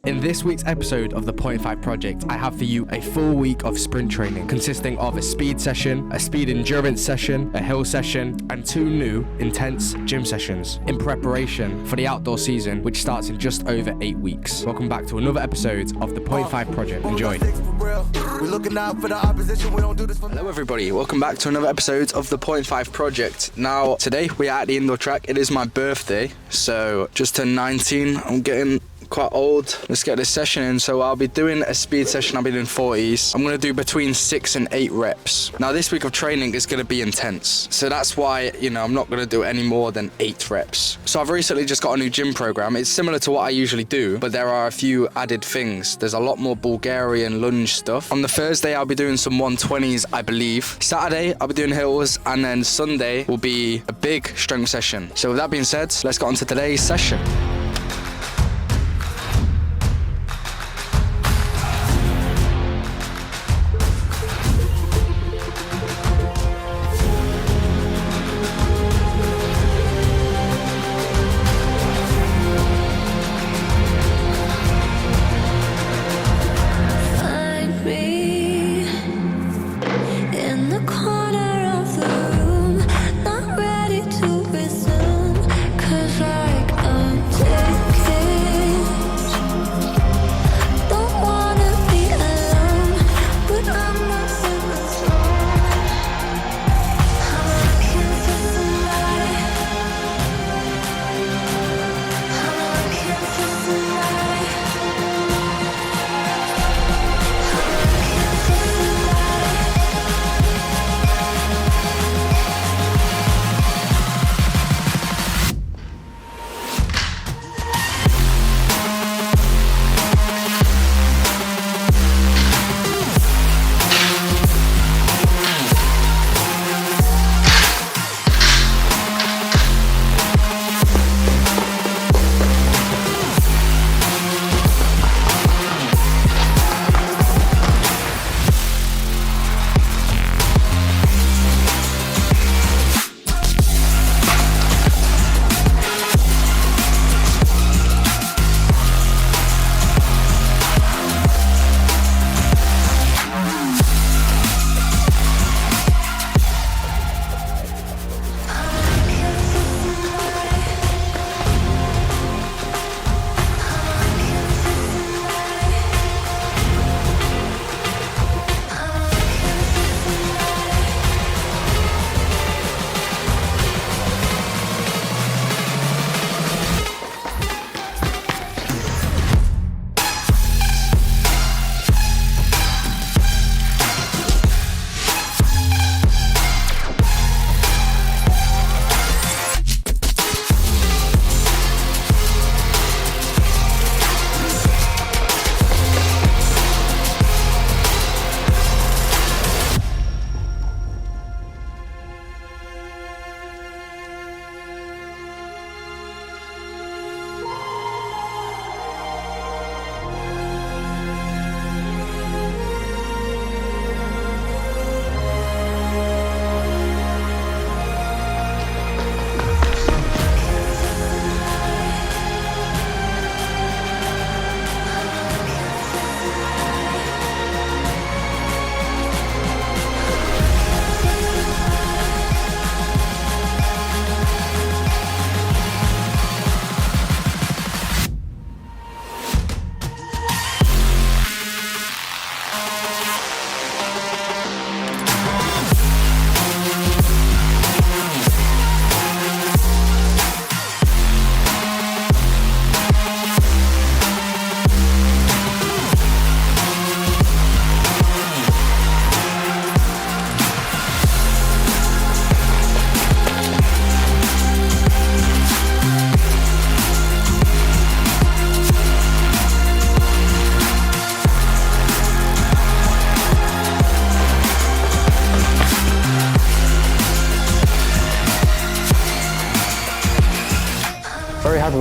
In this week's episode of the Point 5 Project, I have for you a full week of sprint training consisting of a speed session, a speed endurance session, a hill session, and 2 new intense gym sessions in preparation for the outdoor season, which starts in just over 8 weeks. Welcome back to another episode of the Point 5 Project. Enjoy. Hello everybody, welcome back to another episode of the Point 5 Project. Now, today we are at the indoor track. It is my birthday, so just turned 19. I'm getting quite old. Let's get this session in. So I'll be doing a speed session. I'll be doing 40s. I'm going to do between 6 and 8 reps. Now this week of training is going to be intense. So that's why, I'm not going to do any more than 8 reps. So I've recently just got a new gym program. It's similar to what I usually do, but there are a few added things. There's a lot more Bulgarian lunge stuff. On the Thursday, I'll be doing some 120s, I believe. Saturday, I'll be doing hills, and then Sunday will be a big strength session. So with that being said, let's get on to today's session.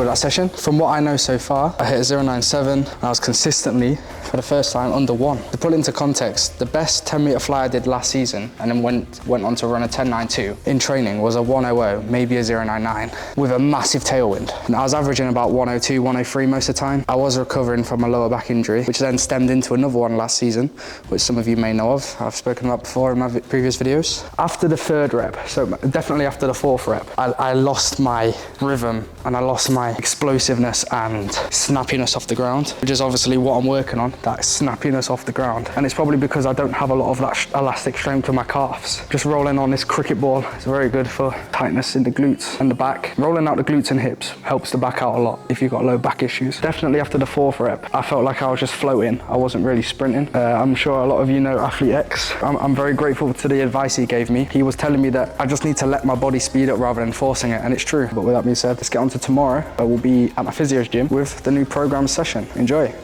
with that session. From what I know so far, I hit a 0.97 and I was consistently, for the first time, under 1. To put it into context, the best 10 meter fly I did last season and then went on to run a 10.92 in training was a 1.00, maybe a 0.99 with a massive tailwind. And I was averaging about 1.02, 1.03 most of the time. I was recovering from a lower back injury, which then stemmed into another one last season, which some of you may know of. I've spoken about before in my previous videos. After the 3rd rep, so definitely after the 4th rep, I lost my rhythm and I lost my explosiveness and snappiness off the ground, which is obviously what I'm working on, that snappiness off the ground. And it's probably because I don't have a lot of that elastic strength in my calves. Just rolling on this cricket ball is very good for tightness in the glutes and the back. Rolling out the glutes and hips helps the back out a lot if you've got low back issues. Definitely after the 4th rep, I felt like I was just floating. I wasn't really sprinting. I'm sure a lot of you know Athlete X. I'm very grateful to the advice he gave me. He was telling me that I just need to let my body speed up rather than forcing it, and it's true. But with that being said, let's get on to tomorrow. We'll be at my physio's gym with the new program session. Enjoy.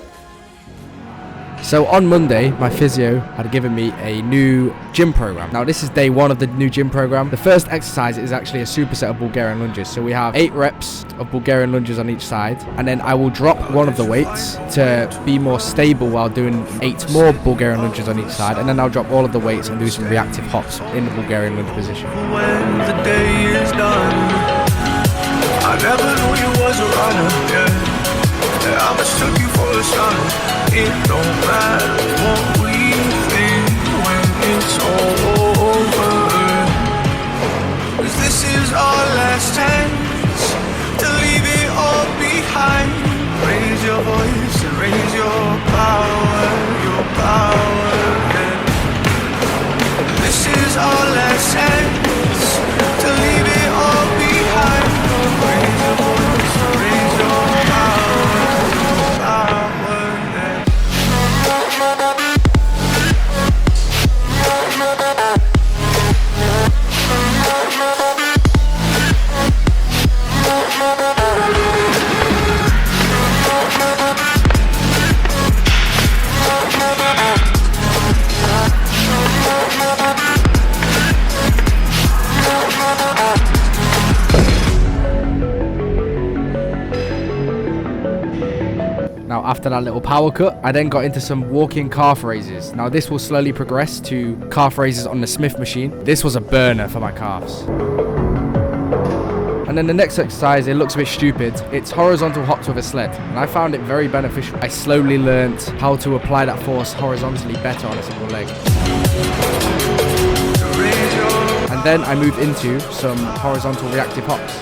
So on Monday, my physio had given me a new gym program. Now this is day 1 of the new gym program. The first exercise is actually a superset of Bulgarian lunges. So we have 8 reps of Bulgarian lunges on each side, and then I will drop one of the weights to be more stable while doing 8 more Bulgarian lunges on each side, and then I'll drop all of the weights and do some reactive hops in the Bulgarian lunge position. When the day is done, I never knew you was a runner, yeah. I mistook you for the sun. It don't matter what we think when it's all over, 'cause this is our last chance to leave it all behind. Raise your voice and raise your power, yeah. This is our last chance to leave it all behind. Raise your voice and raise your power, yeah. Now after that little power cut, I then got into some walking calf raises. Now this will slowly progress to calf raises on the Smith machine. This was a burner for my calves. And then the next exercise, it looks a bit stupid. It's horizontal hops with a sled, and I found it very beneficial. I slowly learnt how to apply that force horizontally better on a single leg. And then I moved into some horizontal reactive hops.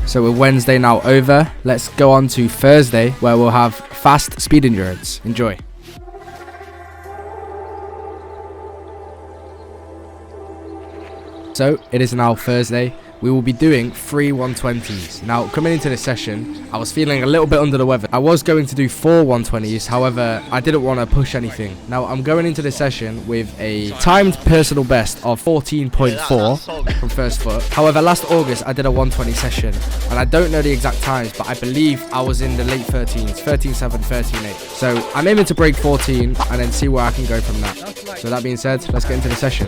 So with Wednesday now over, let's go on to Thursday, where we'll have fast speed endurance. Enjoy. So it is now Thursday. We will be doing 3 120s. Now, coming into this session, I was feeling a little bit under the weather. I was going to do 4 120s, however, I didn't want to push anything. Now, I'm going into this session with a timed personal best of 14.4 from first foot. However, last August, I did a 120 session, and I don't know the exact times, but I believe I was in the late 13s, 13.7, 13.8. So I'm aiming to break 14 and then see where I can go from that. So that being said, let's get into the session.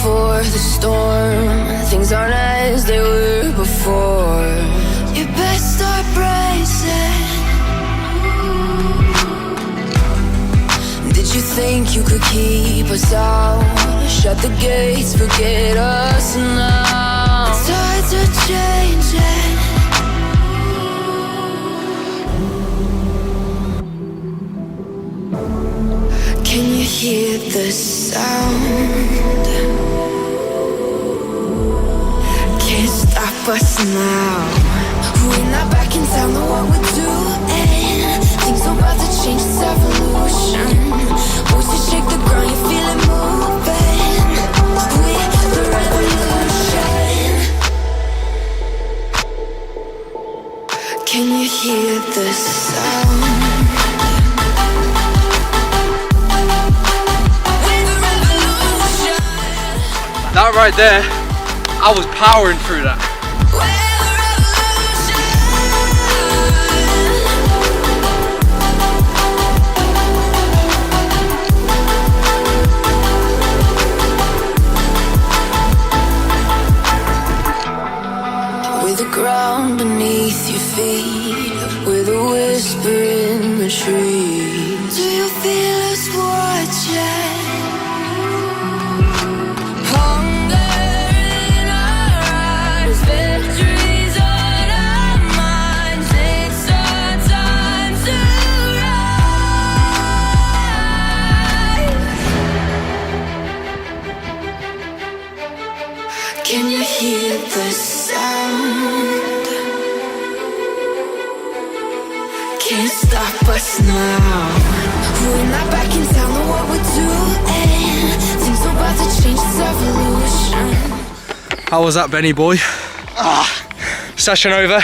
before the storm. Things aren't as they were before. You best start bracing. Did you think you could keep us out? Shut the gates, forget us now. Tides are changing. Can you hear the sound? Can't stop us now. We're not back in town, know what we're doing. Things are about to change, it's evolution. Voices shake the ground, you feel it moving. We're the revolution. Can you hear the sound? That right there, I was powering through that. With the ground beneath your feet, with a whisper in the trees. Do you feel us watching? Can you hear the sound? Can't stop us now. We're not back in town, know what we're doing. Things are about to change, it's evolution. How was that, Benny boy? Session over.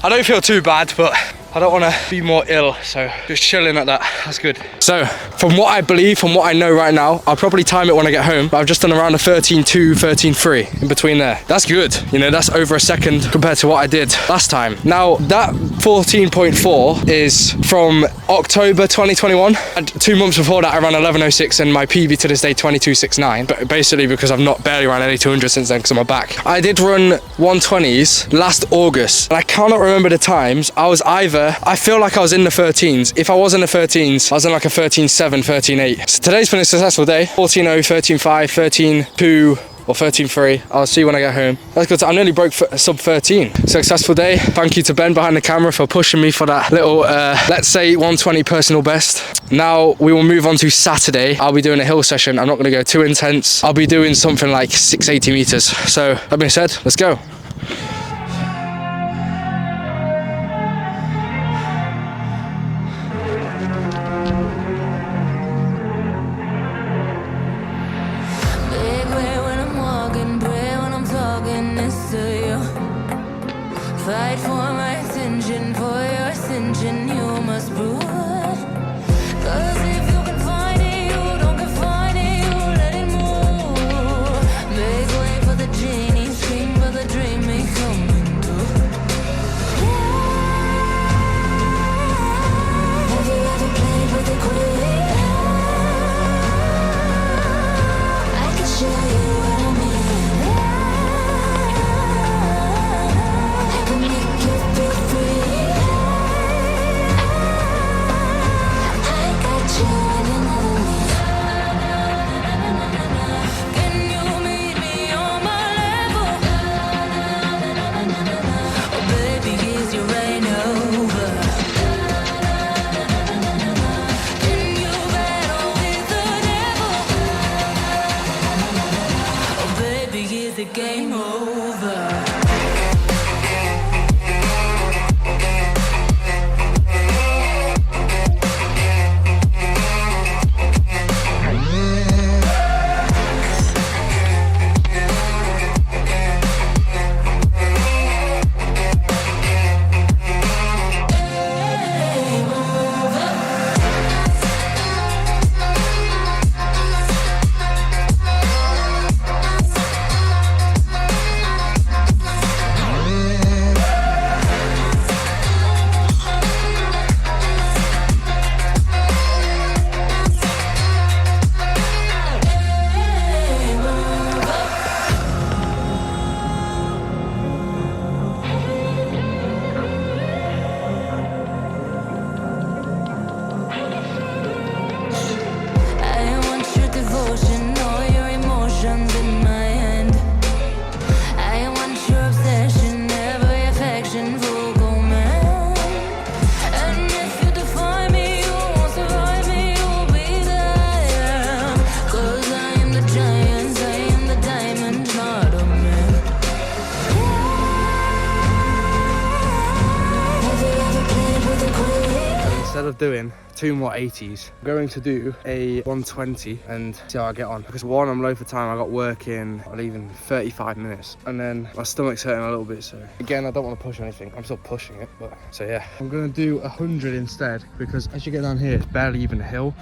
I don't feel too bad, but I don't want to be more ill, so just chilling at that. That's good. So, from what I believe, from what I know right now, I'll probably time it when I get home, but I've just done around a 13.2, 13.3 in between there. That's good. You know, that's over a second compared to what I did last time. Now, that 14.4 is from October 2021. And 2 months before that, I ran 11.06 and my PB to this day, 22.69. But basically because I've not barely ran any 200 since then because of my back. I did run 120s last August, and I cannot remember the times. I feel like I was in the 13s. If I was in the 13s, I was in like a 13.7, 13.8. So today's been a successful day. 14.0, 13.5, 13.2 or 13.3. I'll see when I get home. That's good. I nearly broke sub 13. Successful day. Thank you to Ben behind the camera for pushing me for that little, let's say 120 personal best. Now we will move on to Saturday. I'll be doing a hill session. I'm not going to go too intense. I'll be doing something like 680 meters. So that being said, let's go. Fight for my attention, for your ascension, you must prove it. 'Cause if you can find it, you don't confine it, you let it move. Make way for the genie, scream for the dream, may come into. Have you ever played with the queen? I can show you what I mean. Game over. instead of doing 2 more 80s, I'm going to do a 120 and see how I get on. Because one, I'm low for time. I got work in, I'll leave in 35 minutes. And then my stomach's hurting a little bit, so again, I don't want to push anything. I'm still pushing it, but so yeah. I'm going to do 100 instead, because as you get down here, it's barely even a hill.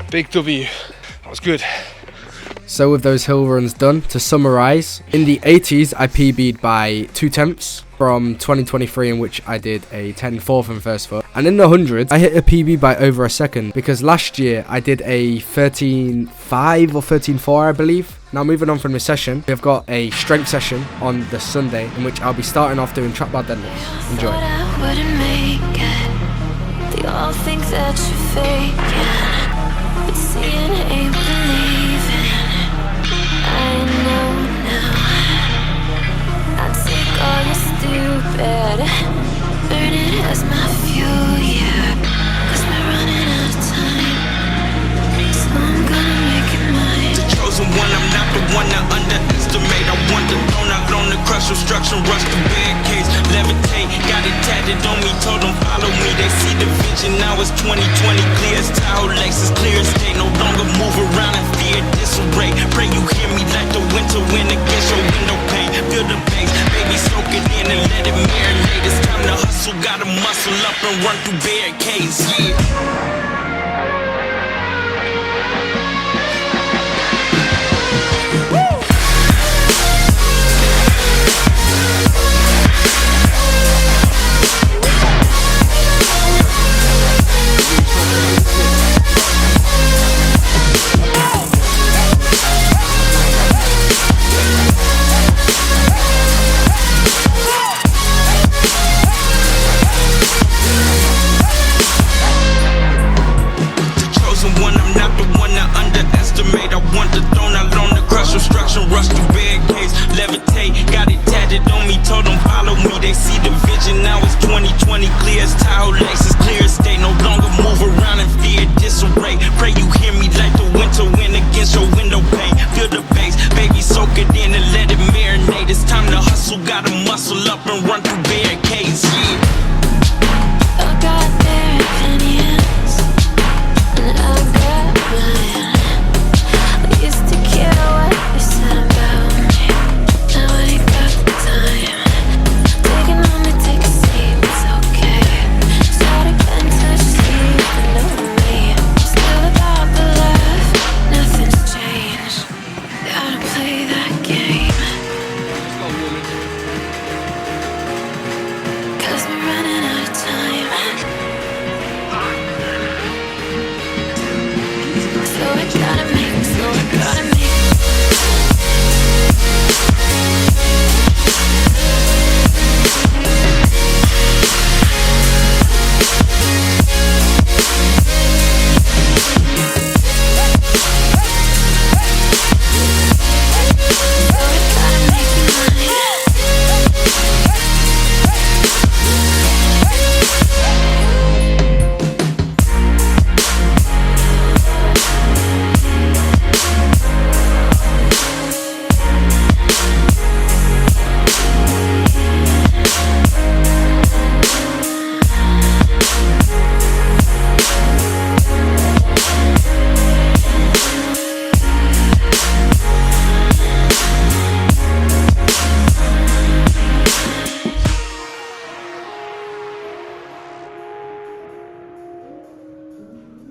Big W, that was good. So with those hill runs done, to summarise, in the 80s I PB'd by 2 tenths from 2023, in which I did a 10.4 from first foot. And in the 100s, I hit a PB by over a second, because last year I did a 13.5 or 13.4, I believe. Now moving on from this session, we've got a strength session on the Sunday, in which I'll be starting off doing trap bar deadlifts. Enjoy. They all think that you're faking. But seeing ain't believing. I know now. I take all your stupid, burn it as my fuel, yeah. 'Cause we're running out of time, so I'm gonna make it mine. The chosen one, I'm not the one to underestimate. I want the throne, I loan the crush, obstruction, rush the barricades, levitate. Got it tatted on me, told them follow me. They see the vision, now it's 2020, clear as Tahoe, Lexus, clear as day. No longer move around in fear, disarray. Pray you hear me like the winter wind against your window pane. Feel the bass, baby, soak it in and let it marinate. It's time to hustle, gotta muscle up and run through barricades, yeah.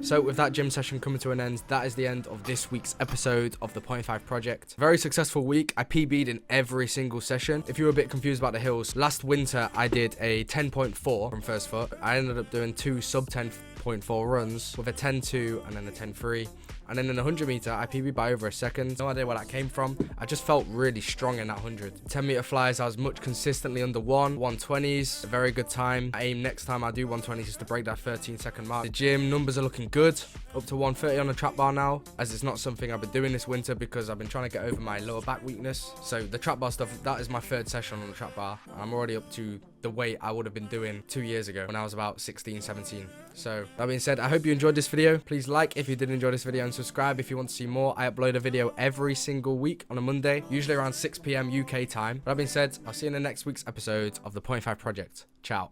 So with that gym session coming to an end, that is the end of this week's episode of the 0.5 project. Very successful week. I PB'd in every single session. If you were a bit confused about the hills, last winter I did a 10.4 from first foot. I ended up doing 2 sub 10.4 runs with a 10.2 and then a 10.3. And then in the 100 meter, I PB'd by over a second. No idea where that came from. I just felt really strong in that 100. 10 meter flies, I was much consistently under 120s, a very good time. I aim next time I do 120s is to break that 13-second mark. The gym numbers are looking good, up to 130 on the trap bar now, as it's not something I've been doing this winter because I've been trying to get over my lower back weakness. So the trap bar stuff, that is my 3rd session on the trap bar. I'm already up to the weight I would have been doing 2 years ago when I was about 16, 17. So that being said, I hope you enjoyed this video. Please like if you did enjoy this video and subscribe if you want to see more. I upload a video every single week on a Monday, usually around 6 PM UK time. That being said, I'll see you in the next week's episode of the Point 5 Project. Ciao.